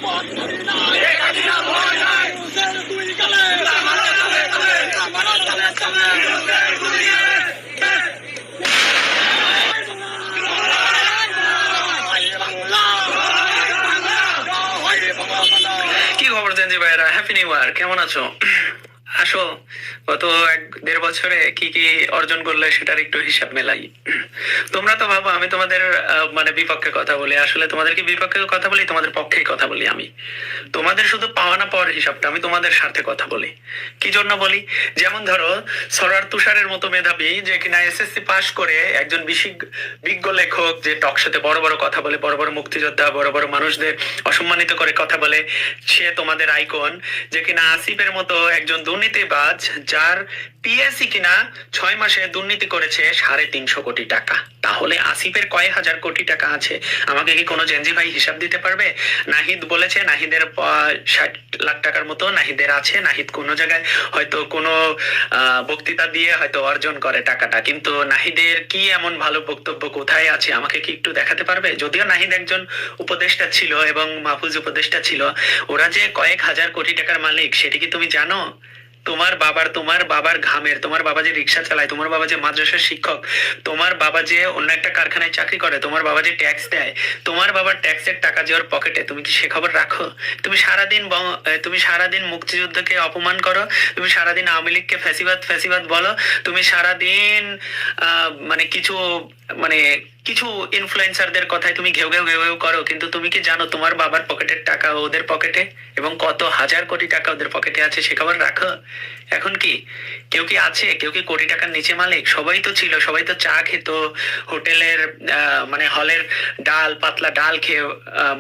কি খবর জেনজি ভাইরা, হ্যাপি নিউ ইয়ার। কেমন আছো? আসো, গত 1-1.5 বছরে কি কি অর্জন করলে সেটার একটু হিসাব মেলাই। তোমরা তো ভাবো আমি তোমাদের মানে বিপক্ষে কথা বলি, আসলে তোমাদেরকে বিপক্ষে কথা বলি, তোমাদের পক্ষেই কথা বলি। আমি তোমাদের শুধু পাওয়া না পাওয়ার হিসাবটা আমি তোমাদের স্বার্থে কথা বলি। কি জন্য বলি? যেমন ধরো সরার তুষারের মতো মেধাবী যে কিনা এসএসসি পাশ করে একজন বিজ্ঞ লেখক, যে টক শোতে বড় বড় কথা বলে, বড় বড় মুক্তিযোদ্ধা, বড় বড় মানুষদের অসম্মানিত করে কথা বলে, সে তোমাদের আইকন। যে কিনা আসিফের মতো একজন দুর্নীতিবাজ, যার পিএসসি কিনা 6 মাসে দুর্নীতি করেছে 350 কোটি টাকা। তাহলে আসিফের কয় হাজার কোটি টাকা আছে? আমাকে কি কোনো জেনজি ভাই হিসাব দিতে পারবে? নাহিদ বলেছে নাহিদের 60 লাখ টাকার মতো নাহিদের আছে। নাহিদ কোনো জায়গায় হয়তো কোনো বক্তৃতা দিয়ে হয়তো অর্জন করে টাকাটা, কিন্তু নাহিদের কি এমন ভালো বক্তব্য কোথায় আছে আমাকে কি একটু দেখাতে পারবে? যদিও নাহিদ একজন উপদেষ্টা ছিল এবং মাহফুজ উপদেষ্টা ছিল, ওরা যে কয়েক হাজার কোটি টাকার মালিক সেটা কি তুমি জানো? তোমার বাবার ঘামের, তোমার বাবা যে রিক্সা চালায়, তোমার বাবা যে মাদ্রাসার শিক্ষক, তোমার বাবা যে অন্য একটা কারখানায় চাকরি করে, তোমার বাবা যে ট্যাক্স দেয়, তোমার বাবার ট্যাক্সের টাকা যে ওর পকেটে, তুমি কি সে খবর রাখো? তুমি সারাদিন মুক্তিযুদ্ধকে অপমান করো, তুমি সারাদিন আওয়ামী লীগকে ফ্যাসিবাদ বলো, তুমি সারাদিন মানে মানে কিছু ইনফ্লুয়েন্সারদের কথায় তুমি ঘেউ ঘেউ ঘেউ ঘেউ করো, কিন্তু তুমি কি জানো তোমার বাবার পকেটের টাকা ওদের পকেটে, এবং কত হাজার কোটি টাকা ওদের পকেটে আছে সে খবর রাখো? এখন কি কেউ কি আছে? কেউ কি কোটি টাকার নিচে মালিক? সবাই তো ছিল, সবাই তো চা খেত, হোটেলের মানে হলের পাতলা ডাল খেয়ে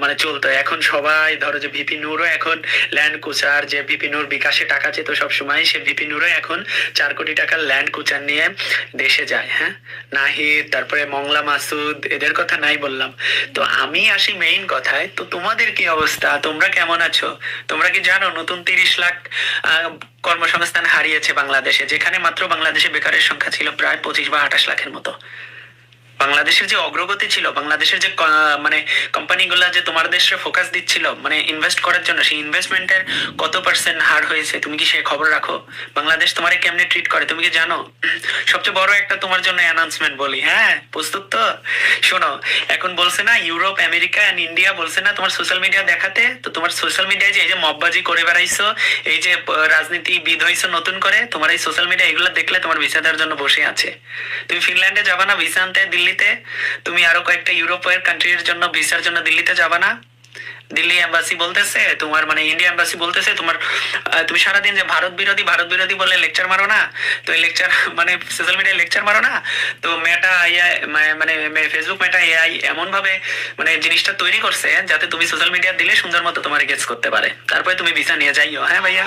মানে চলতো। এখন সবাই ধরো যে ভিপি নূরও এখন ল্যান্ড কুচার, যে ভিপি নূর বিকাশে টাকা চেত সবসময়, সে ভিপি নূরও এখন 4 কোটি টাকার ল্যান্ড কুচার নিয়ে দেশে যায়। হ্যাঁ, নাহিদ, তারপরে মংলা মাসুদ, এদের কথা নাই বললাম। তো আমি আসি মেইন কথায়। তো তোমাদের কি অবস্থা? তোমরা কেমন আছো? তোমরা কি জানো নতুন 30 লাখ কর্মসংস্থান হারিয়েছে বাংলাদেশে, যেখানে মাত্র বাংলাদেশে বেকারের সংখ্যা ছিল প্রায় 25 বা 28 লাখের মতো। বাংলাদেশের যে অগ্রগতি ছিল, বাংলাদেশের যে মানে কোম্পানিগুলো যে তোমার দেশে ফোকাস দিচ্ছিল মানে ইনভেস্ট করার জন্য, সেই ইনভেস্টমেন্টের কত পার্সেন্ট হার হয়েছে তুমি কি সে খবর রাখো? বাংলাদেশ তোমারে কেমনে ট্রিট করে তুমি কি জানো? সবচেয়ে বড় একটা তোমার জন্য অ্যানাউন্সমেন্ট বলি, হ্যাঁ প্রস্তুত তো? শোনো, এখন বলছে না ইউরোপ, আমেরিকা এন্ড ইন্ডিয়া বলছে না তোমার সোশ্যাল মিডিয়া দেখাতে, তো তোমার সোশ্যাল মিডিয়ায় যে এই যে মববাজি করে বেড়াইছো, এই যে রাজনীতিবিদ হইছো নতুন করে, তোমার এই সোশ্যাল মিডিয়া এগুলো দেখলে তোমার ভিসা দেওয়ার জন্য বসে আছে। তুমি ফিনল্যান্ডে যাবা না ভিসা আনতে? দিল্লিতে তুমি আরো কয়েকটা ইউরোপের কান্ট্রির জন্য ভিসার জন্য দিল্লিতে যাবা না? দিল্লি এম্বাসি বলতেছে তোমার, মানে ইন্ডিয়া এম্বাসি বলতেছে তোমার, তুমি সারাদিন যে ভারত বিরোধী বলে লেকচার মারো না, তো এই লেকচার মানে সোশ্যাল মিডিয়ায় লেকচার মারো না, তো মেটা এআই মানে ফেসবুক মেটা এআই এমন ভাবে মানে জিনিসটা তৈরি করছে যাতে তুমি সোশ্যাল মিডিয়া দিলে সুন্দর মতো তোমার গেস করতে পারে, তারপরে তুমি ভিসা নিয়ে যাইও। হ্যাঁ ভাইয়া।